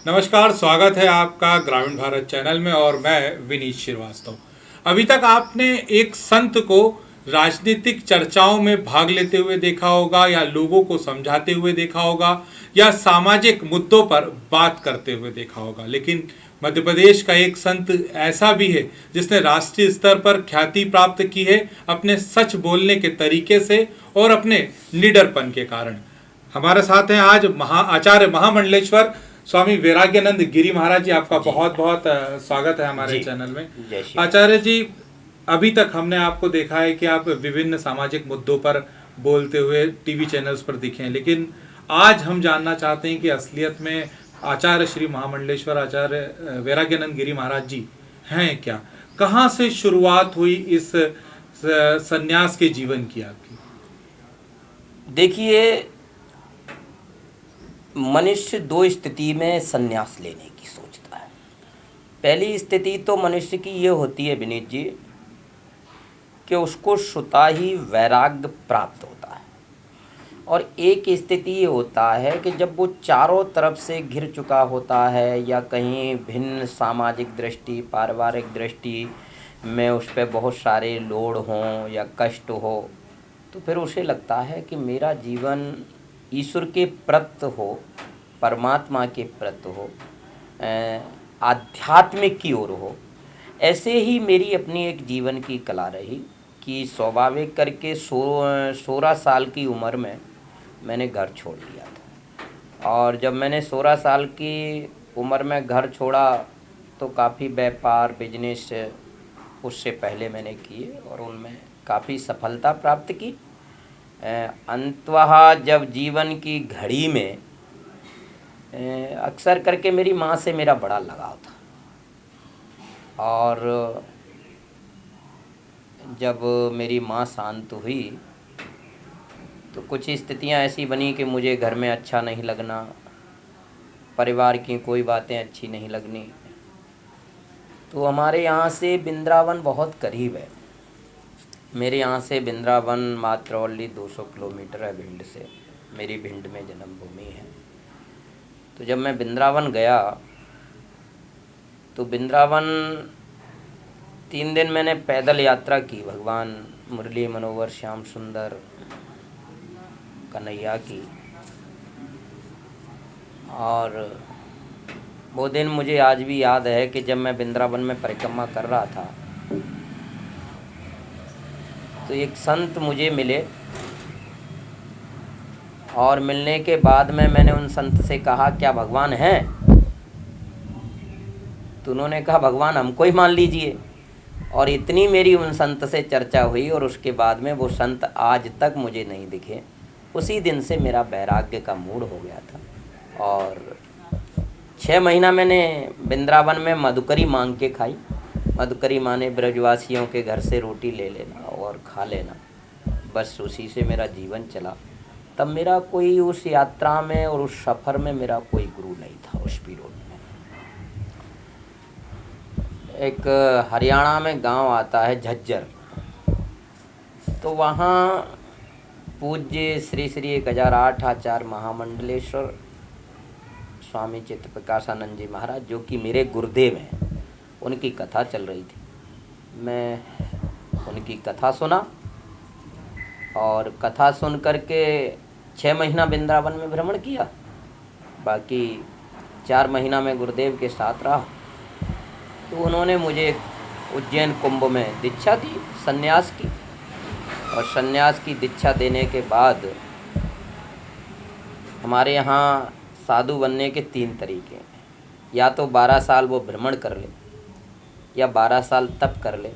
नमस्कार, स्वागत है आपका ग्रामीण भारत चैनल में और मैं विनीत श्रीवास्तव। अभी तक आपने एक संत को राजनीतिक चर्चाओं में भाग लेते हुए देखा होगा या लोगों को समझाते हुए देखा होगा या सामाजिक मुद्दों पर बात करते हुए देखा होगा, लेकिन मध्य प्रदेश का एक संत ऐसा भी है जिसने राष्ट्रीय स्तर पर ख्याति प्राप्त की है अपने सच बोलने के तरीके से और अपने निडरपन के कारण। हमारे साथ हैं आज आचार्य महामंडलेश्वर स्वामी वैराग्यानंद गिरी महाराज जी। आपका बहुत बहुत स्वागत है हमारे चैनल में। आचार्य जी, अभी तक हमने आपको देखा है कि आप विभिन्न सामाजिक मुद्दों पर बोलते हुए टीवी चैनल्स पर दिखे हैं, लेकिन आज हम जानना चाहते हैं कि असलियत में आचार्य श्री महामंडलेश्वर आचार्य वैराग्यानंद गिरी महाराज जी हैं क्या? कहाँ से शुरुआत हुई इस सन्यास के जीवन की आपकी? देखिए, मनुष्य दो स्थिति में संन्यास लेने की सोचता है। पहली स्थिति तो मनुष्य की ये होती है विनीत जी कि उसको स्वतः ही वैराग्य प्राप्त होता है, और एक स्थिति ये होता है कि जब वो चारों तरफ से घिर चुका होता है या कहीं भिन्न सामाजिक दृष्टि, पारिवारिक दृष्टि में उस पर बहुत सारे लोड हों या कष्ट हो, तो फिर उसे लगता है कि मेरा जीवन ईश्वर के प्रति हो, परमात्मा के प्रति हो, आध्यात्मिक की ओर हो। ऐसे ही मेरी अपनी एक जीवन की कला रही कि स्वाभाविक करके 16 साल की उम्र में मैंने घर छोड़ दिया था। और जब मैंने 16 साल की उम्र में घर छोड़ा तो काफ़ी व्यापार बिजनेस उससे पहले मैंने किए और उनमें काफ़ी सफलता प्राप्त की। अंततः जब जीवन की घड़ी में अक्सर करके मेरी माँ से मेरा बड़ा लगाव था, और जब मेरी माँ शांत हुई तो कुछ स्थितियाँ ऐसी बनी कि मुझे घर में अच्छा नहीं लगना, परिवार की कोई बातें अच्छी नहीं लगनी। तो हमारे यहाँ से वृंदावन बहुत करीब है। मेरे यहाँ से वृंदावन मात्र ओनली 200 किलोमीटर है भिंड से। मेरी भिंड में जन्मभूमि है। तो जब मैं वृंदावन गया तो वृंदावन 3 दिन मैंने पैदल यात्रा की, भगवान मुरली मनोहर श्याम सुंदर कन्हैया की। और वो दिन मुझे आज भी याद है कि जब मैं वृंदावन में परिक्रमा कर रहा था तो एक संत मुझे मिले, और मिलने के बाद में मैंने उन संत से कहा, क्या भगवान हैं? तो उन्होंने कहा, भगवान हमको ही मान लीजिए। और इतनी मेरी उन संत से चर्चा हुई और उसके बाद में वो संत आज तक मुझे नहीं दिखे। उसी दिन से मेरा वैराग्य का मूड हो गया था। और 6 महीना मैंने वृंदावन में मधुकरी मांग के खाई। मधुकरी माने ब्रजवासियों के घर से रोटी ले लेना और खा लेना, बस उसी से मेरा जीवन चला। तब मेरा कोई उस यात्रा में और उस सफ़र में मेरा कोई गुरु नहीं था। उस पीरियड में एक हरियाणा में गांव आता है झज्जर, तो वहाँ पूज्य श्री श्री 1008 आचार्य महामंडलेश्वर स्वामी चित्त प्रकाशानंद जी महाराज, जो कि मेरे गुरुदेव हैं, उनकी कथा चल रही थी। मैं उनकी कथा सुना और कथा सुन करके 6 महीना वृंदावन में भ्रमण किया। बाकी 4 महीना में गुरुदेव के साथ रहा। तो उन्होंने मुझे उज्जैन कुंभ में दीक्षा दी सन्यास की। और सन्यास की दीक्षा देने के बाद हमारे यहाँ साधु बनने के 3 तरीके हैं। या तो 12 साल वो भ्रमण कर ले, या 12 साल तप कर ले,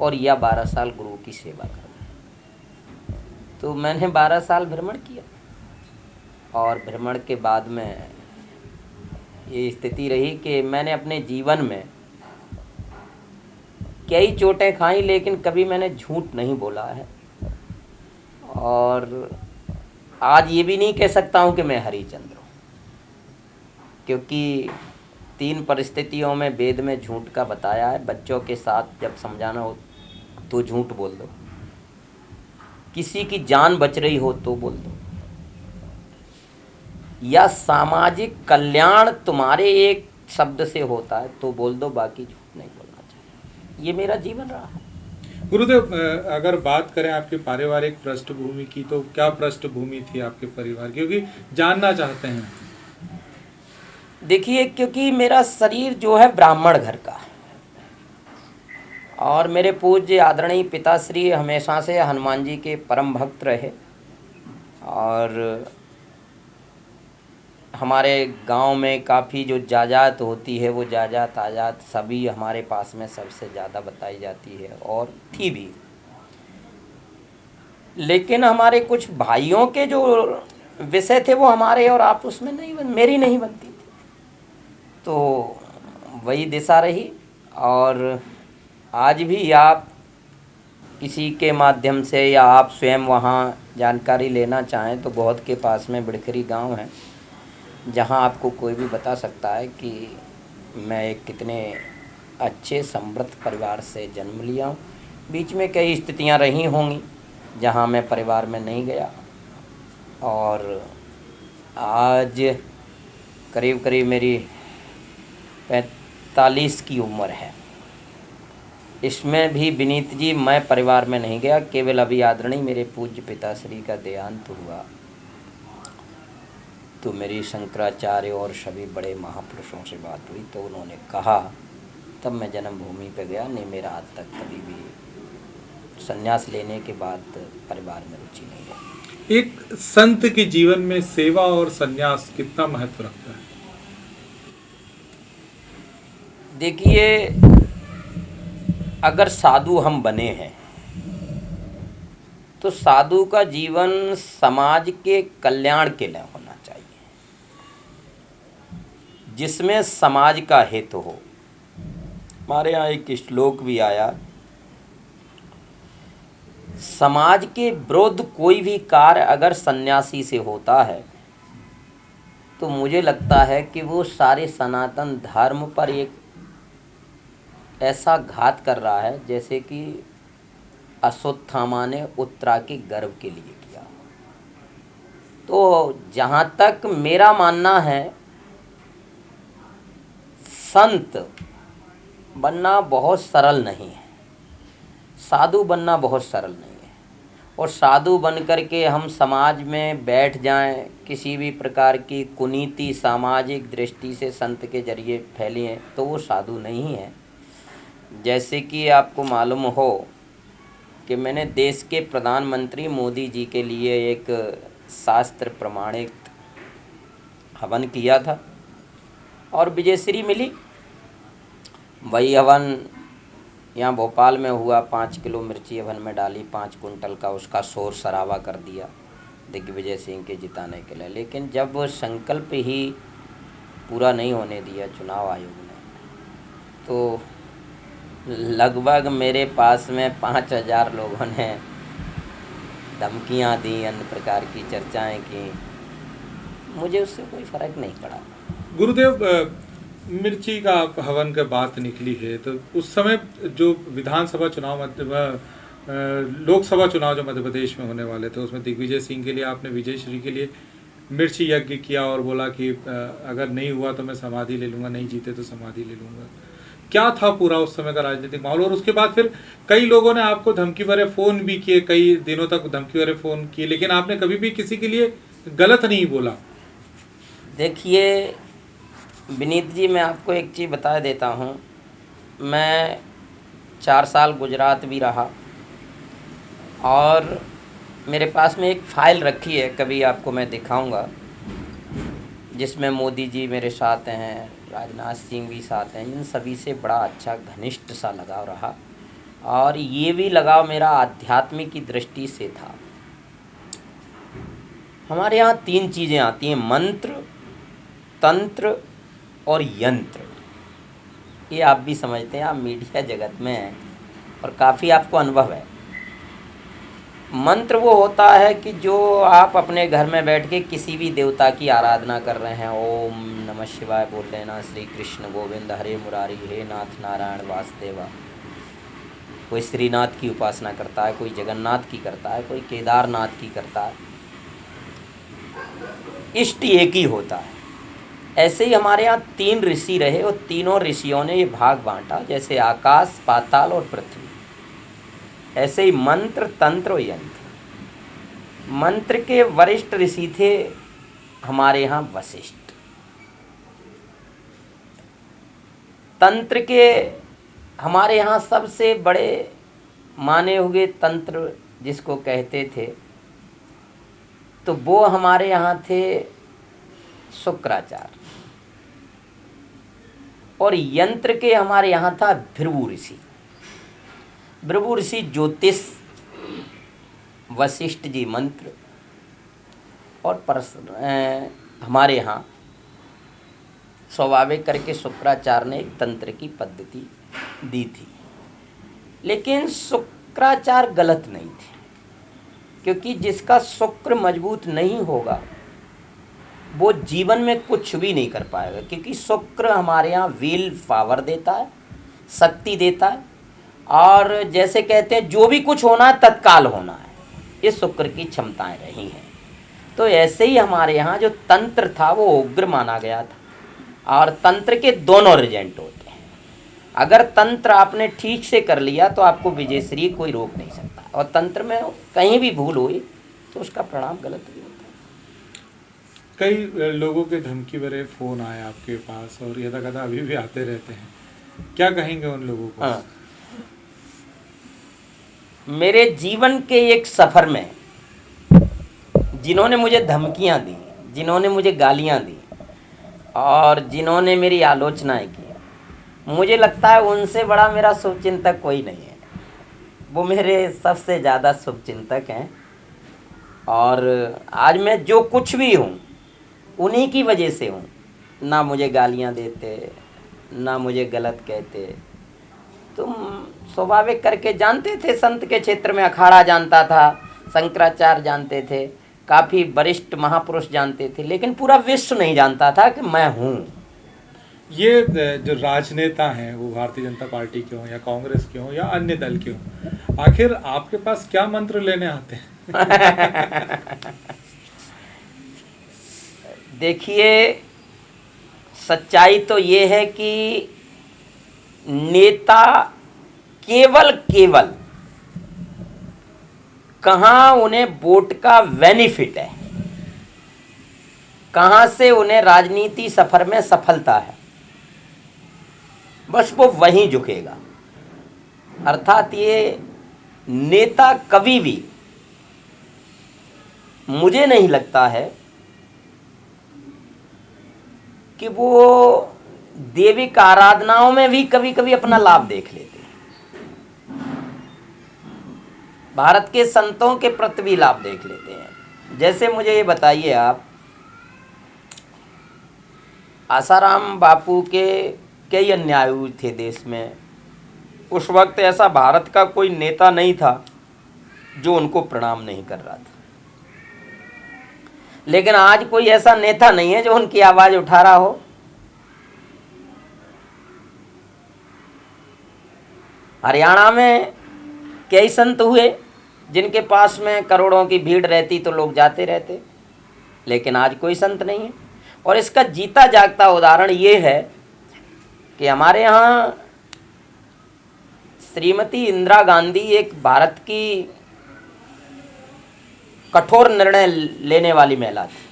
और या 12 साल गुरु की सेवा कर ले। तो मैंने 12 साल भ्रमण किया, और भ्रमण के बाद में ये स्थिति रही कि मैंने अपने जीवन में कई चोटें खाई, लेकिन कभी मैंने झूठ नहीं बोला है। और आज ये भी नहीं कह सकता हूँ कि मैं हरिचंद्र हूँ, क्योंकि 3 परिस्थितियों में वेद में झूठ का बताया है। बच्चों के साथ जब समझाना हो तो झूठ बोल दो, किसी की जान बच रही हो तो बोल दो, या सामाजिक कल्याण तुम्हारे एक शब्द से होता है तो बोल दो, बाकी झूठ नहीं बोलना चाहिए। ये मेरा जीवन रहा है। गुरुदेव, अगर बात करें आपकी पारिवारिक पृष्ठभूमि की, तो क्या पृष्ठभूमि थी आपके परिवार की, क्योंकि जानना चाहते हैं। देखिए, क्योंकि मेरा शरीर जो है ब्राह्मण घर का है, और मेरे पूज्य आदरणीय पिताश्री हमेशा से हनुमान जी के परम भक्त रहे, और हमारे गांव में काफ़ी जो जायदाद होती है वो जायदाद आजाद सभी हमारे पास में सबसे ज़्यादा बताई जाती है और थी भी। लेकिन हमारे कुछ भाइयों के जो विषय थे वो हमारे और आपस में मेरी नहीं बनती थी, तो वही दिशा रही। और आज भी आप किसी के माध्यम से या आप स्वयं वहाँ जानकारी लेना चाहें तो बहुत के पास में बिड़खरी गांव है, जहाँ आपको कोई भी बता सकता है कि मैं एक कितने अच्छे समृद्ध परिवार से जन्म लिया हूँ। बीच में कई स्थितियाँ रही होंगी जहाँ मैं परिवार में नहीं गया, और आज करीब करीब मेरी 45 की उम्र है। इसमें भी विनीत जी मैं परिवार में नहीं गया, केवल अभी आदरणीय मेरे पूज्य पिताश्री का देहांत हुआ तो मेरी शंकराचार्य और सभी बड़े महापुरुषों से बात हुई तो उन्होंने कहा, तब मैं जन्मभूमि पे गया। नहीं, मेरा आज तक कभी भी संन्यास लेने के बाद परिवार में रुचि नहीं है। एक संत के जीवन में सेवा और संन्यास कितना महत्व रखता है? देखिए, अगर साधु हम बने हैं तो साधु का जीवन समाज के कल्याण के लिए होना चाहिए, जिसमें समाज का हित हो। हमारे यहाँ एक श्लोक भी आया, समाज के विरुद्ध कोई भी कार्य अगर सन्यासी से होता है तो मुझे लगता है कि वो सारे सनातन धर्म पर एक ऐसा घात कर रहा है जैसे कि अश्वत्थामा ने उत्तरा के गर्भ के लिए किया। तो जहाँ तक मेरा मानना है, संत बनना बहुत सरल नहीं है, साधु बनना बहुत सरल नहीं है। और साधु बन कर के हम समाज में बैठ जाएं, किसी भी प्रकार की कुनीति सामाजिक दृष्टि से संत के जरिए फैली है तो वो साधु नहीं है। जैसे कि आपको मालूम हो कि मैंने देश के प्रधानमंत्री मोदी जी के लिए एक शास्त्र प्रमाणित हवन किया था और विजयश्री मिली। वही हवन यहाँ भोपाल में हुआ, 5 किलो मिर्ची हवन में डाली, 5 कुंटल का उसका शोर शराबा कर दिया दिग्विजय सिंह के जिताने के लिए। लेकिन जब वो संकल्प ही पूरा नहीं होने दिया चुनाव आयोग ने, तो लगभग मेरे पास में 5000 लोगों ने धमकियाँ दी, अन्य प्रकार की चर्चाएं की। मुझे उससे कोई फ़र्क नहीं पड़ा। गुरुदेव, मिर्ची का हवन का बात निकली है तो उस समय जो विधानसभा चुनाव लोकसभा चुनाव जो मध्य प्रदेश में होने वाले थे, उसमें दिग्विजय सिंह के लिए आपने विजय श्री के लिए मिर्ची यज्ञ किया और बोला कि अगर नहीं हुआ तो मैं समाधि ले लूँगा, नहीं जीते तो समाधि ले लूँगा। क्या था पूरा उस समय का राजनीतिक माहौल? और उसके बाद फिर कई लोगों ने आपको धमकी भरे फ़ोन भी किए, कई दिनों तक धमकी भरे फ़ोन किए, लेकिन आपने कभी भी किसी के लिए गलत नहीं बोला। देखिए विनीत जी, मैं आपको एक चीज़ बता देता हूँ। मैं 4 साल गुजरात भी रहा और मेरे पास में एक फ़ाइल रखी है, कभी आपको मैं दिखाऊंगा, जिसमें मोदी जी मेरे साथ हैं, राजनाथ सिंह भी साथ हैं। इन सभी से बड़ा अच्छा घनिष्ठ सा लगाव रहा और ये भी लगाव मेरा आध्यात्मिक की दृष्टि से था। हमारे यहाँ 3 चीज़ें आती हैं, मंत्र, तंत्र और यंत्र। ये आप भी समझते हैं, आप मीडिया जगत में हैं और काफ़ी आपको अनुभव है। मंत्र वो होता है कि जो आप अपने घर में बैठ के किसी भी देवता की आराधना कर रहे हैं, ओम नमः शिवाय बोल लेना, श्री कृष्ण गोविंद हरे मुरारी, हे नाथ नारायण वासुदेवा, कोई श्रीनाथ की उपासना करता है, कोई जगन्नाथ की करता है, कोई केदारनाथ की करता है। इष्ट एक ही होता है। ऐसे ही हमारे यहाँ 3 ऋषि रहे और तीनों ऋषियों ने ये भाग बांटा, जैसे आकाश, पाताल और पृथ्वी। ऐसे ही मंत्र, तंत्र और यंत्र। मंत्र के वरिष्ठ ऋषि थे हमारे यहाँ वशिष्ठ। तंत्र के हमारे यहाँ सबसे बड़े माने हुए तंत्र जिसको कहते थे, तो वो हमारे यहाँ थे शुक्राचार्य। और यंत्र के हमारे यहाँ था भृगु ऋषि। भृगु ऋषि ज्योतिष, वशिष्ठ जी मंत्र, और हमारे यहाँ स्वाभाविक करके शुक्राचार्य ने एक तंत्र की पद्धति दी थी। लेकिन शुक्राचार्य गलत नहीं थे, क्योंकि जिसका शुक्र मजबूत नहीं होगा वो जीवन में कुछ भी नहीं कर पाएगा। क्योंकि शुक्र हमारे यहाँ विल पावर देता है, शक्ति देता है, और जैसे कहते हैं जो भी कुछ होना है तत्काल होना है, ये शुक्र की क्षमताएं रही हैं। तो ऐसे ही हमारे यहाँ जो तंत्र था वो उग्र माना गया था। और तंत्र के दोनों रिजेंट होते हैं। अगर तंत्र आपने ठीक से कर लिया तो आपको विजयश्री कोई रोक नहीं सकता, और तंत्र में कहीं भी भूल हुई तो उसका परिणाम गलत भी होता है। कई लोगों के धमकी भरे फोन आए आपके पास और यदा कदा अभी भी आते रहते हैं, क्या कहेंगे उन लोगों को? हाँ, मेरे जीवन के एक सफर में जिन्होंने मुझे धमकियां दी, जिन्होंने मुझे गालियां दी और जिन्होंने मेरी आलोचनाएं की, मुझे लगता है उनसे बड़ा मेरा शुभचिंतक कोई नहीं है। वो मेरे सबसे ज़्यादा शुभचिंतक हैं। और आज मैं जो कुछ भी हूँ उन्हीं की वजह से हूँ। ना मुझे गालियाँ देते, ना मुझे गलत कहते। तुम स्वाभाविक करके जानते थे, संत के क्षेत्र में अखाड़ा जानता था, शंकराचार्य जानते थे, काफ़ी वरिष्ठ महापुरुष जानते थे, लेकिन पूरा विश्व नहीं जानता था कि मैं हूँ। ये जो राजनेता हैं वो भारतीय जनता पार्टी के हों या कांग्रेस के हों या अन्य दल के हों, आखिर आपके पास क्या मंत्र लेने आते हैं? देखिए, सच्चाई तो ये है कि नेता केवल कहाँ उन्हें वोट का बेनिफिट है, कहाँ से उन्हें राजनीति सफर में सफलता है, बस वो वहीं झुकेगा। अर्थात ये नेता कभी भी, मुझे नहीं लगता है कि वो देविक आराधनाओं में भी कभी कभी अपना लाभ देख लेते हैं, भारत के संतों के प्रति भी लाभ देख लेते हैं। जैसे मुझे ये बताइए आप, आसाराम बापू के कई अन्याय हुए थे देश में। उस वक्त ऐसा भारत का कोई नेता नहीं था जो उनको प्रणाम नहीं कर रहा था। लेकिन आज कोई ऐसा नेता नहीं है जो उनकी आवाज उठा रहा हो। हरियाणा में कई संत हुए जिनके पास में करोड़ों की भीड़ रहती तो लोग जाते रहते, लेकिन आज कोई संत नहीं है। और इसका जीता जागता उदाहरण ये है कि हमारे यहाँ श्रीमती इंदिरा गांधी एक भारत की कठोर निर्णय लेने वाली महिला थी।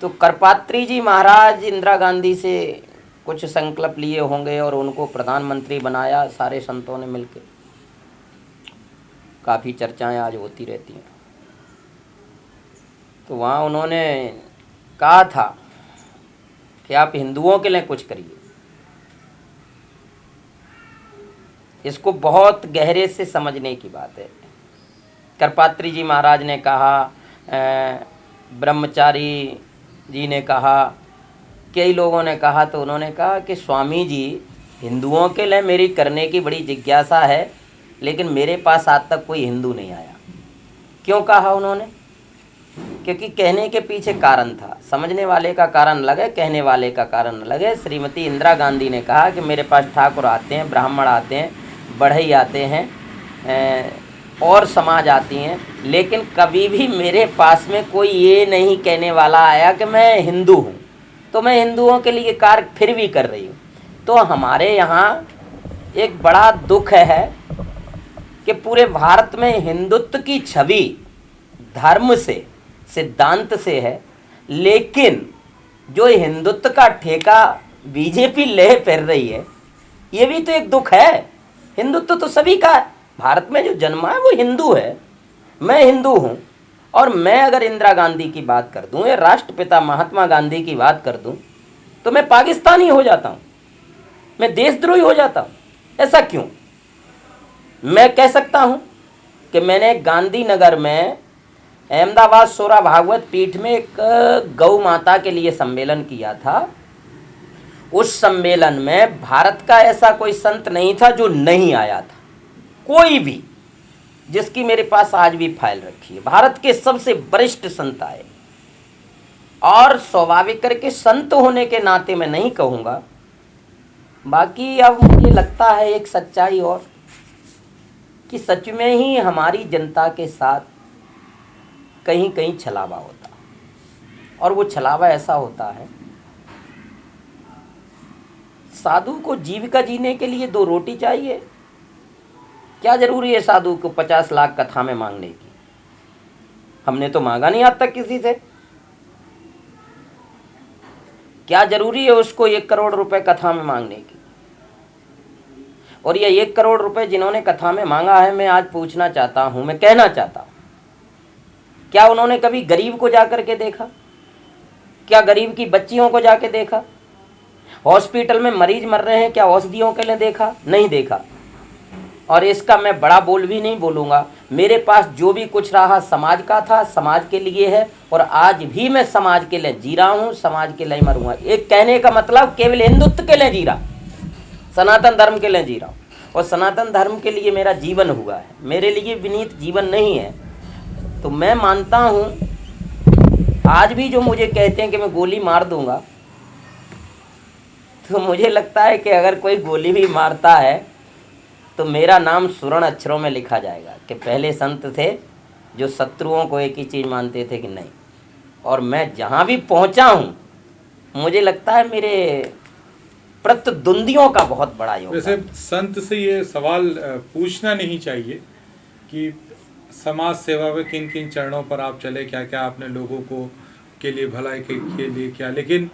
तो करपात्री जी महाराज इंदिरा गांधी से कुछ संकल्प लिए होंगे और उनको प्रधानमंत्री बनाया सारे संतों ने मिलकर। काफ़ी चर्चाएं आज होती रहती हैं। तो वहाँ उन्होंने कहा था कि आप हिंदुओं के लिए कुछ करिए। इसको बहुत गहरे से समझने की बात है। करपात्री जी महाराज ने कहा, ब्रह्मचारी जी ने कहा, कई लोगों ने कहा, तो उन्होंने कहा कि स्वामी जी, हिंदुओं के लिए मेरी करने की बड़ी जिज्ञासा है, लेकिन मेरे पास आज तक कोई हिंदू नहीं आया। क्यों कहा उन्होंने? क्योंकि कहने के पीछे कारण था, समझने वाले का कारण अलग है, कहने वाले का कारण अलग है। श्रीमती इंदिरा गांधी ने कहा कि मेरे पास ठाकुर आते हैं, ब्राह्मण आते हैं, बढ़ई आते हैं, और समाज आती हैं, लेकिन कभी भी मेरे पास में कोई ये नहीं कहने वाला आया कि मैं हिंदू हूँ। तो मैं हिंदुओं के लिए कार्य फिर भी कर रही हूँ। तो हमारे यहाँ एक बड़ा दुख है कि पूरे भारत में हिंदुत्व की छवि धर्म से, सिद्धांत से है, लेकिन जो हिंदुत्व का ठेका बीजेपी ले फिर रही है, ये भी तो एक दुख है। हिंदुत्व तो सभी का है, भारत में जो जन्मा है वो हिंदू है, मैं हिंदू हूँ। और मैं अगर इंदिरा गांधी की बात कर दूँ या राष्ट्रपिता महात्मा गांधी की बात कर दूँ तो मैं पाकिस्तानी हो जाता हूँ, मैं देशद्रोही हो जाता हूँ। ऐसा क्यों? मैं कह सकता हूँ कि मैंने गांधीनगर में अहमदाबाद सोरा भागवत पीठ में एक गौ माता के लिए सम्मेलन किया था। उस सम्मेलन में भारत का ऐसा कोई संत नहीं था जो नहीं आया था, कोई भी, जिसकी मेरे पास आज भी फाइल रखी है। भारत के सबसे वरिष्ठ संत आए, और स्वाभाविक करके संत होने के नाते मैं नहीं कहूँगा। बाकी अब मुझे लगता है एक सच्चाई और, कि सच में ही हमारी जनता के साथ कहीं कहीं छलावा होता, और वो छलावा ऐसा होता है, साधु को जीविका जीने के लिए 2 रोटी चाहिए, क्या जरूरी है साधु को 50 लाख कथा में मांगने की? हमने तो मांगा नहीं आज तक किसी से। क्या जरूरी है उसको 1 करोड़ रुपए कथा में मांगने की? और ये 1 करोड़ रुपए जिन्होंने कथा में मांगा है, मैं आज पूछना चाहता हूं, मैं कहना चाहता हूं, क्या उन्होंने कभी गरीब को जाकर के देखा? क्या गरीब की बच्चियों को जाके देखा? हॉस्पिटल में मरीज मर रहे हैं, क्या औषधियों के लिए देखा? नहीं देखा। और इसका मैं बड़ा बोल भी नहीं बोलूँगा, मेरे पास जो भी कुछ रहा समाज का था, समाज के लिए है, और आज भी मैं समाज के लिए जी रहा हूँ, समाज के लिए मरूँगा। एक कहने का मतलब केवल हिंदुत्व के लिए जी रहा, सनातन धर्म के लिए जी रहा हूँ, और सनातन धर्म के लिए मेरा जीवन हुआ है, मेरे लिए विनीत जीवन नहीं है। तो मैं मानता हूँ, आज भी जो मुझे कहते हैं कि मैं गोली मार दूंगा, तो मुझे लगता है कि अगर कोई गोली भी मारता है तो मेरा नाम स्वर्ण अक्षरों में लिखा जाएगा कि पहले संत थे जो शत्रुओं को एक ही चीज़ मानते थे कि नहीं। और मैं जहाँ भी पहुँचा हूँ, मुझे लगता है मेरे प्रतिद्वंदियों का बहुत बड़ा योगदान। वैसे संत से ये सवाल पूछना नहीं चाहिए कि समाज सेवा में किन किन चरणों पर आप चले, क्या क्या आपने लोगों को के लिए भलाई के लिए किया, लेकिन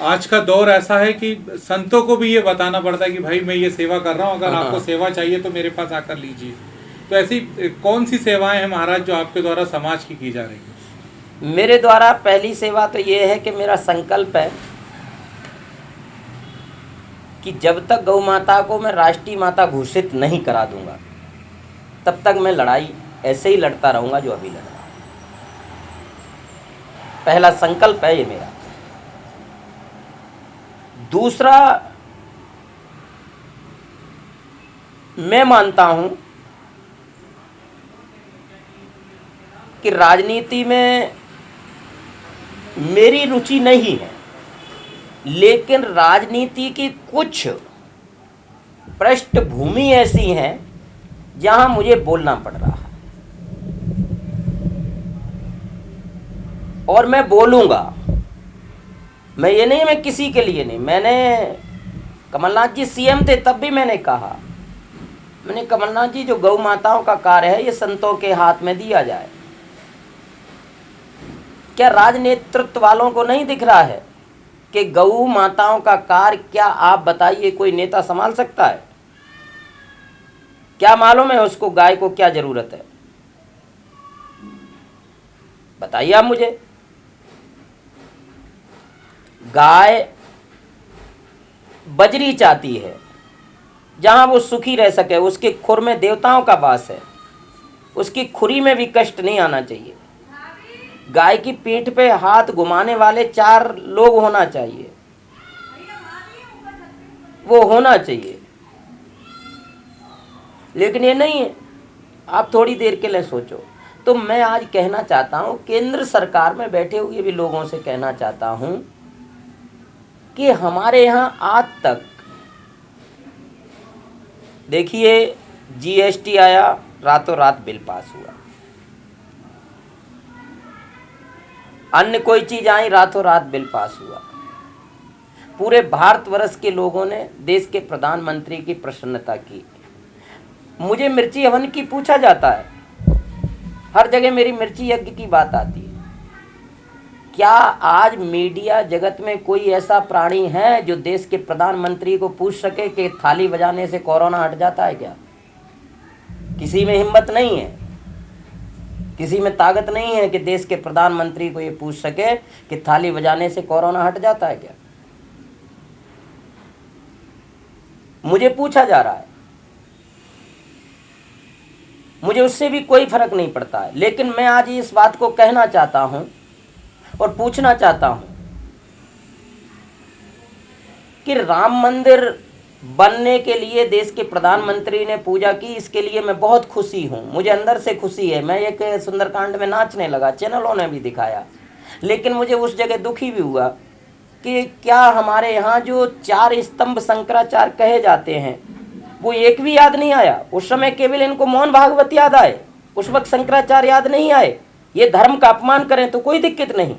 आज का दौर ऐसा है कि संतों को भी ये बताना पड़ता है कि भाई मैं ये सेवा कर रहा हूँ, अगर आपको सेवा चाहिए तो मेरे पास आकर लीजिए। तो ऐसी कौन सी सेवाएं हैं महाराज जो आपके द्वारा समाज की जा रही है? मेरे द्वारा पहली सेवा तो ये है कि मेरा संकल्प है कि जब तक गौ माता को मैं राष्ट्रीय माता घोषित नहीं करा दूंगा, तब तक मैं लड़ाई ऐसे ही लड़ता रहूंगा जो अभी लड़ रहा हूं। पहला संकल्प है ये मेरा। दूसरा, मैं मानता हूं कि राजनीति में मेरी रुचि नहीं है, लेकिन राजनीति की कुछ पृष्ठभूमि ऐसी है जहां मुझे बोलना पड़ रहा है, और मैं बोलूंगा। मैं ये नहीं, मैं किसी के लिए नहीं, मैंने कमलनाथ जी सीएम थे तब भी मैंने कहा, मैंने कमलनाथ जी जो गौ माताओं का कार्य है ये संतों के हाथ में दिया जाए। क्या राजनेतृत्व वालों को नहीं दिख रहा है कि गौ माताओं का कार्य, क्या आप बताइए कोई नेता संभाल सकता है? क्या मालूम है उसको गाय को क्या जरूरत है? बताइए आप मुझे। गाय बजरी चाहती है जहां वो सुखी रह सके, उसके खुर में देवताओं का वास है, उसकी खुरी में भी कष्ट नहीं आना चाहिए। गाय की पीठ पे हाथ घुमाने वाले 4 लोग होना चाहिए, वो होना चाहिए, लेकिन ये नहीं है। आप थोड़ी देर के लिए सोचो, तो मैं आज कहना चाहता हूं, केंद्र सरकार में बैठे हुए भी लोगों से कहना चाहता हूं कि हमारे यहां आज तक देखिए जीएसटी आया, रातों रात बिल पास हुआ, अन्य कोई चीज आई, रातों रात बिल पास हुआ। पूरे भारतवर्ष के लोगों ने देश के प्रधानमंत्री की प्रसन्नता की। मुझे मिर्ची हवन की पूछा जाता है, हर जगह मेरी मिर्ची यज्ञ की बात आती है। क्या आज मीडिया जगत में कोई ऐसा प्राणी है जो देश के प्रधानमंत्री को पूछ सके कि थाली बजाने से कोरोना हट जाता है क्या? किसी में हिम्मत नहीं है, किसी में ताकत नहीं है कि देश के प्रधानमंत्री को ये पूछ सके कि थाली बजाने से कोरोना हट जाता है क्या। मुझे पूछा जा रहा है, मुझे उससे भी कोई फर्क नहीं पड़ता है, लेकिन मैं आज इस बात को कहना चाहता हूं और पूछना चाहता हूं कि राम मंदिर बनने के लिए देश के प्रधानमंत्री ने पूजा की, इसके लिए मैं बहुत खुशी हूं, मुझे अंदर से खुशी है। मैं एक सुंदरकांड में नाचने लगा, चैनलों ने भी दिखाया, लेकिन मुझे उस जगह दुखी भी हुआ कि क्या हमारे यहाँ जो 4 स्तंभ शंकराचार्य कहे जाते हैं वो एक भी याद नहीं आया। उस समय केवल इनको मोहन भागवत याद आए, उस वक्त शंकराचार्य याद नहीं आए। ये धर्म का अपमान करें तो कोई दिक्कत नहीं,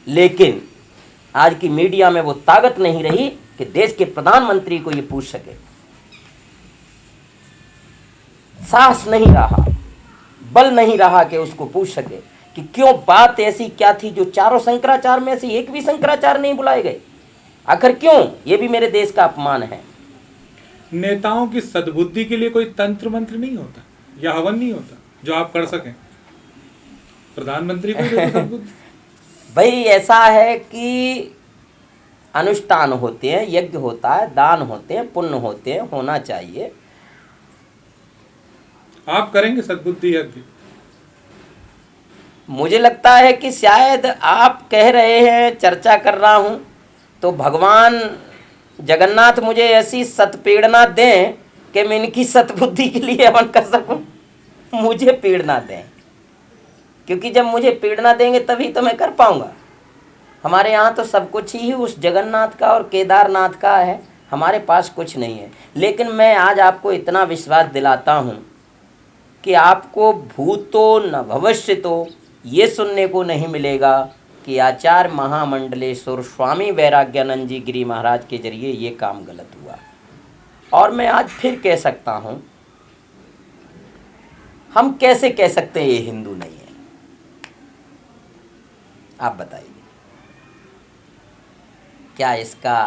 लेकिन आज की मीडिया में वो ताकत नहीं रही कि देश के प्रधानमंत्री को ये पूछ सके, साहस नहीं रहा, बल नहीं रहा कि उसको पूछ सके कि क्यों, बात ऐसी क्या थी जो चारों शंकराचार्य में से एक भी शंकराचार्य नहीं बुलाए गए, आखिर क्यों? ये भी मेरे देश का अपमान है। नेताओं की सद्बुद्धि के लिए कोई तंत्र मंत्र नहीं होता या हवन नहीं होता जो आप कर सकें? प्रधानमंत्री को दे दो सद्बुद्धि। भाई ऐसा है कि अनुष्ठान होते हैं, यज्ञ होता है, दान होते हैं, पुण्य होते हैं, होना चाहिए। आप करेंगे सद्बुद्धि यज्ञ? मुझे लगता है कि शायद आप कह रहे हैं, चर्चा कर रहा हूं, तो भगवान जगन्नाथ मुझे ऐसी सतपीड़ना दें कि मैं इनकी सतबुद्धि के लिए हवन कर सकूं। मुझे पीड़ना दें, क्योंकि जब मुझे पीड़ना देंगे तभी तो मैं कर पाऊंगा। हमारे यहाँ तो सब कुछ ही उस जगन्नाथ का और केदारनाथ का है, हमारे पास कुछ नहीं है। लेकिन मैं आज आपको इतना विश्वास दिलाता हूँ कि आपको भूतो न भविष्यतो ये सुनने को नहीं मिलेगा कि आचार्य महामंडलेश्वर स्वामी वैराग्यानंद जी गिरी महाराज के जरिए ये काम गलत हुआ। और मैं आज फिर कह सकता हूँ, हम कैसे कह सकते हैं ये हिंदू नहीं है? आप बताइए, क्या इसका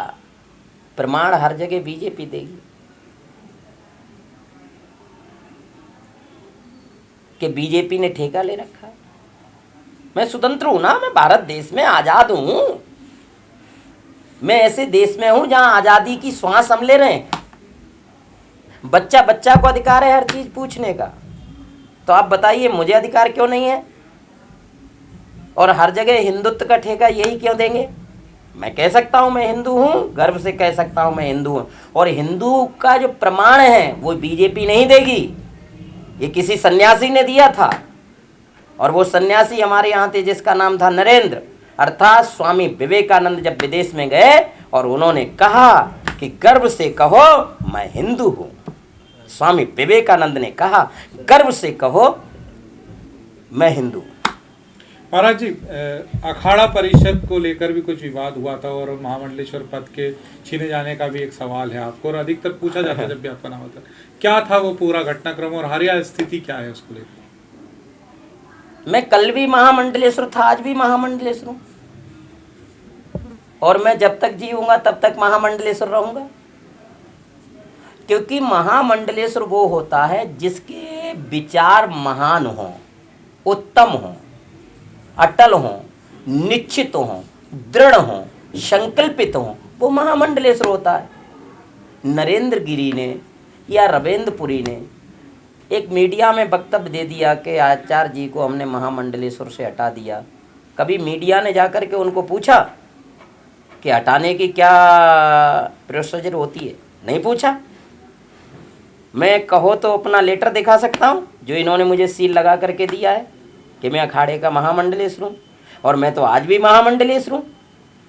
प्रमाण हर जगह बीजेपी देगी कि बीजेपी ने ठेका ले रखा है? मैं स्वतंत्र हूं ना, मैं भारत देश में आजाद हूं, मैं ऐसे देश में हूं जहां आजादी की श्वास हम ले रहे हैं। बच्चा बच्चा को अधिकार है हर चीज पूछने का, तो आप बताइए मुझे अधिकार क्यों नहीं है? और हर जगह हिंदुत्व का ठेका यही क्यों देंगे? मैं कह सकता हूं मैं हिंदू हूं, गर्व से कह सकता हूं मैं हिंदू हूं, और हिंदू का जो प्रमाण है वो बीजेपी नहीं देगी, ये किसी सन्यासी ने दिया था। और वो सन्यासी हमारे यहाँ थे जिसका नाम था नरेंद्र, अर्थात स्वामी विवेकानंद जब विदेश में गए और उन्होंने कहा कि गर्व से कहो मैं हिंदू हूं, स्वामी विवेकानंद ने कहा गर्व से कहो मैं हिंदू। महाराज जी, अखाड़ा परिषद को लेकर भी कुछ विवाद हुआ था और महामंडलेश्वर पद के छीने जाने का भी एक सवाल है आपको, और अधिकतर पूछा जाता है जब भी आपका नाम होता है। क्या था वो पूरा घटनाक्रम और हालिया स्थिति क्या है उसको लेकर? मैं कल भी महामंडलेश्वर था, आज भी महामंडलेश्वर हूं, और मैं जब तक जीऊंगा तब तक महामंडलेश्वर रहूंगा। क्योंकि महामंडलेश्वर वो होता है जिसके विचार महान हों, उत्तम हों, अटल हों, निश्चित हों, दृढ़ हों, संकल्पित हों, वो महामंडलेश्वर होता है। नरेंद्र गिरी ने या रविंद्रपुरी ने एक मीडिया में वक्तव्य दे दिया कि आचार्य जी को हमने महामंडलेश्वर से हटा दिया। कभी मीडिया ने जाकर के उनको पूछा कि हटाने की क्या प्रोसीजर होती है? नहीं पूछा। मैं कहो तो अपना लेटर दिखा सकता हूँ जो इन्होंने मुझे सील लगा करके दिया है कि मैं अखाड़े का महामंडलेश्वर हूँ। और मैं तो आज भी महामंडलेश्वर हूँ।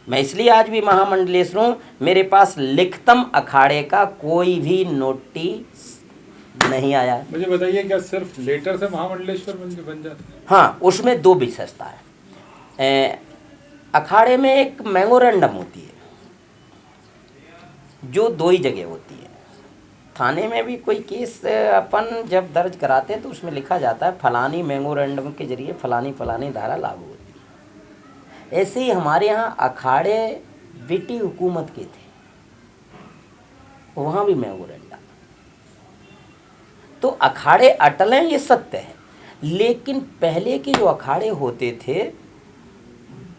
मैं इसलिए आज भी महामंडलेश्वर हूँ, मेरे पास लिखितम अखाड़े का कोई भी नोटिस नहीं आया है। मुझे बताइए, क्या सिर्फ लेटर से महामंडलेश्वर बन जाता है? हाँ, उसमें दो विशेषता है। अखाड़े में एक मेमोरेंडम होती है जो दो ही जगह होती है। थाने में भी कोई केस अपन जब दर्ज कराते हैं तो उसमें लिखा जाता है फलानी मेमोरेंडम के जरिए फलानी फलानी धारा लागू होती है। ऐसे ही हमारे यहाँ अखाड़े ब्रिटिश हुकूमत के थे, वहाँ भी मेमोरेंडम। तो अखाड़े अटल हैं, ये सत्य है। लेकिन पहले के जो अखाड़े होते थे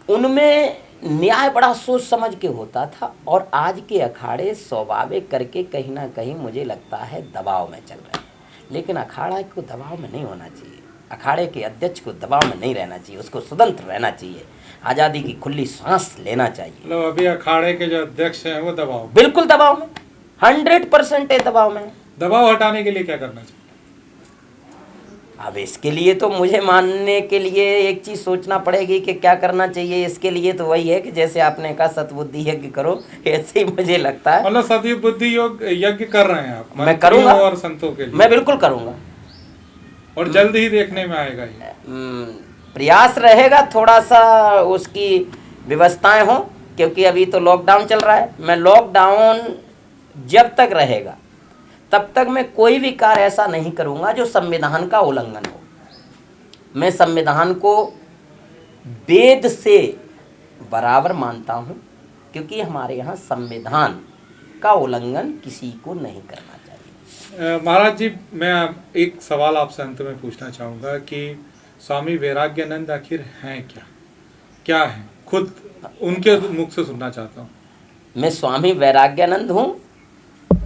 उनमें न्याय बड़ा सोच समझ के होता था, और आज के अखाड़े स्वाभाविक करके कहीं ना कहीं मुझे लगता है दबाव में चल रहे हैं। लेकिन अखाड़ा को दबाव में नहीं होना चाहिए, अखाड़े के अध्यक्ष को दबाव में नहीं रहना चाहिए, उसको स्वतंत्र रहना चाहिए, आज़ादी की खुली सांस लेना चाहिए। मतलब अभी अखाड़े के जो अध्यक्ष हैं वो दबाव, बिल्कुल दबाव में, 100% दबाव में। दबाव हटाने के लिए क्या करना चाहिए? अब इसके लिए तो मुझे मानने के लिए एक चीज़ सोचना पड़ेगी कि क्या करना चाहिए। इसके लिए तो वही है कि जैसे आपने कहा सतबुद्धि यज्ञ करो, ऐसे ही मुझे लगता है। मतलब सतयुग बुद्धि योग यज्ञ कर रहे हैं आप? मैं करूँगा और संतों के लिए मैं बिल्कुल करूँगा, और जल्द ही देखने में आएगा ये। प्रयास रहेगा, थोड़ा सा उसकी व्यवस्थाएं हो, क्योंकि अभी तो लॉकडाउन चल रहा है। मैं लॉकडाउन जब तक रहेगा तब तक मैं कोई भी कार्य ऐसा नहीं करूंगा जो संविधान का उल्लंघन हो। मैं संविधान को वेद से बराबर मानता हूं, क्योंकि हमारे यहाँ संविधान का उल्लंघन किसी को नहीं करना चाहिए। महाराज जी, मैं एक सवाल आपसे अंत में पूछना चाहूँगा कि स्वामी वैराग्यानंद आखिर हैं क्या हैं? खुद उनके मुख से सुनना चाहता हूँ। मैं स्वामी वैराग्यानंद हूँ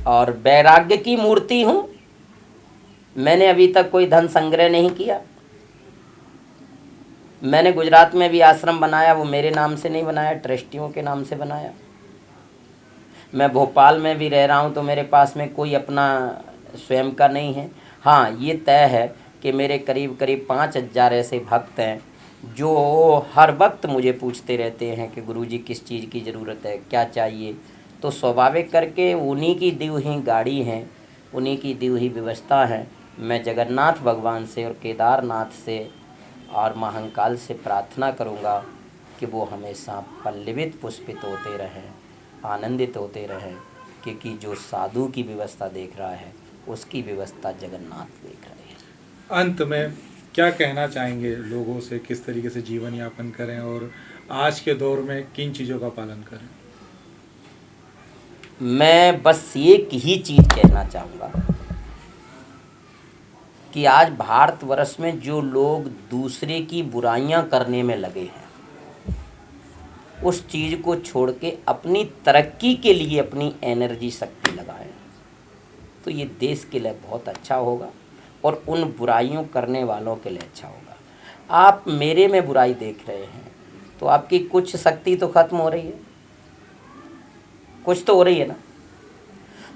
और वैराग्य की मूर्ति हूँ। मैंने अभी तक कोई धन संग्रह नहीं किया। मैंने गुजरात में भी आश्रम बनाया, वो मेरे नाम से नहीं बनाया, ट्रस्टियों के नाम से बनाया। मैं भोपाल में भी रह रहा हूँ तो मेरे पास में कोई अपना स्वयं का नहीं है। हाँ, ये तय है कि मेरे करीब करीब 5000 ऐसे भक्त हैं जो हर वक्त मुझे पूछते रहते हैं कि गुरुजी किस चीज़ की ज़रूरत है, क्या चाहिए। तो स्वाभाविक करके उन्हीं की दी हुई गाड़ी हैं, उन्हीं की दी हुई व्यवस्था है। मैं जगन्नाथ भगवान से और केदारनाथ से और महाकाल से प्रार्थना करूँगा कि वो हमेशा पल्लवित पुष्पित होते रहें, आनंदित होते रहें, क्योंकि जो साधु की व्यवस्था देख रहा है उसकी व्यवस्था जगन्नाथ देख रहे हैं। अंत में क्या कहना चाहेंगे लोगों से, किस तरीके से जीवन यापन करें और आज के दौर में किन चीज़ों का पालन करें? मैं बस एक ही चीज़ कहना चाहूँगा कि आज भारतवर्ष में जो लोग दूसरे की बुराइयां करने में लगे हैं, उस चीज़ को छोड़ के अपनी तरक्की के लिए अपनी एनर्जी शक्ति लगाएं, तो ये देश के लिए बहुत अच्छा होगा और उन बुराइयों करने वालों के लिए अच्छा होगा। आप मेरे में बुराई देख रहे हैं तो आपकी कुछ शक्ति तो खत्म हो रही है, कुछ तो हो रही है ना।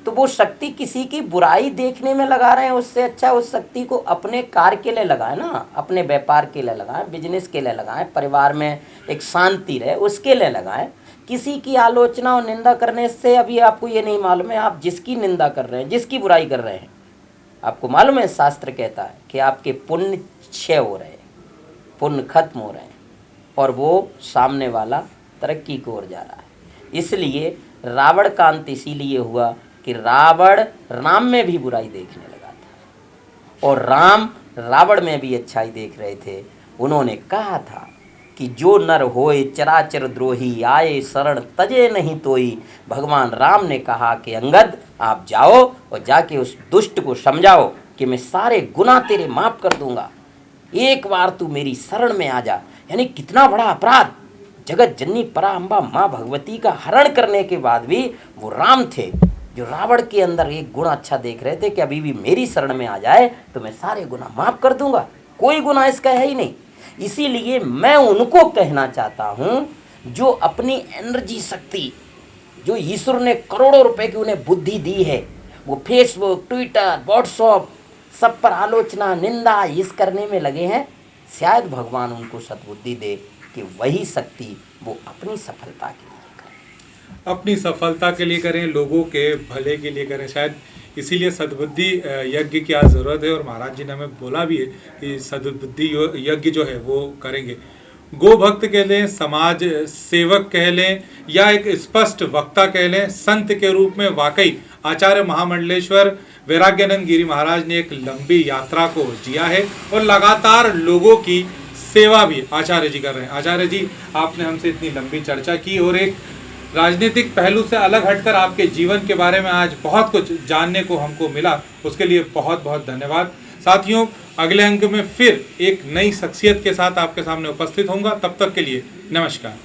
तो वो शक्ति किसी की बुराई देखने में लगा रहे हैं, उससे अच्छा उस शक्ति को अपने कार्य के लिए लगाएं ना, अपने व्यापार के लिए लगाएं, बिजनेस के लिए लगाएं, परिवार में एक शांति रहे उसके लिए लगाएं। किसी की आलोचना और निंदा करने से अभी आपको ये नहीं मालूम है आप जिसकी निंदा कर रहे हैं, जिसकी बुराई कर रहे हैं, आपको मालूम है शास्त्र कहता है कि आपके पुण्य क्षय हो रहे हैं, पुण्य खत्म हो रहे हैं और वो सामने वाला तरक्की की ओर जा रहा है। इसलिए रावण का अंत इसीलिए हुआ कि रावण राम में भी बुराई देखने लगा था और राम रावण में भी अच्छाई देख रहे थे। उन्होंने कहा था कि जो नर होए चराचर द्रोही, आए शरण तजे नहीं तोई। भगवान राम ने कहा कि अंगद आप जाओ और जाके उस दुष्ट को समझाओ कि मैं सारे गुनाह तेरे माफ़ कर दूंगा, एक बार तू मेरी शरण में आ जा। यानी कितना बड़ा अपराध, जगत जननी पराअंबा माँ भगवती का हरण करने के बाद भी वो राम थे जो रावण के अंदर एक गुण अच्छा देख रहे थे कि अभी भी मेरी शरण में आ जाए तो मैं सारे गुनाह माफ़ कर दूंगा, कोई गुनाह इसका है ही नहीं। इसीलिए मैं उनको कहना चाहता हूँ जो अपनी एनर्जी शक्ति, जो ईश्वर ने करोड़ों रुपए की उन्हें बुद्धि दी है, वो फेसबुक, ट्विटर, व्हाट्सअप सब पर आलोचना, निंदा इस करने में लगे हैं। शायद भगवान उनको सद्बुद्धि दे कि वही शक्ति वो अपनी सफलता के लिए करें। अपनी सफलता के लिए करें, लोगों के भले के लिए करें। शायद इसीलिए सद्बुद्धि यज्ञ की आज ज़रूरत है, और महाराज जी ने हमें बोला भी है कि सद्बुद्धि यज्ञ जो है वो करेंगे। गो भक्त कह लें, समाज सेवक कह लें, या एक स्पष्ट वक्ता कह लें, संत के रूप में वाकई आचार्य महामंडलेश्वर वैराग्यानंद गिरी महाराज ने एक लंबी यात्रा को जिया है, और लगातार लोगों की सेवा भी आचार्य जी कर रहे हैं। आचार्य जी, आपने हमसे इतनी लंबी चर्चा की, और एक राजनीतिक पहलू से अलग हटकर आपके जीवन के बारे में आज बहुत कुछ जानने को हमको मिला, उसके लिए बहुत बहुत धन्यवाद। साथियों, अगले अंक में फिर एक नई शख्सियत के साथ आपके सामने उपस्थित होऊंगा। तब तक के लिए नमस्कार।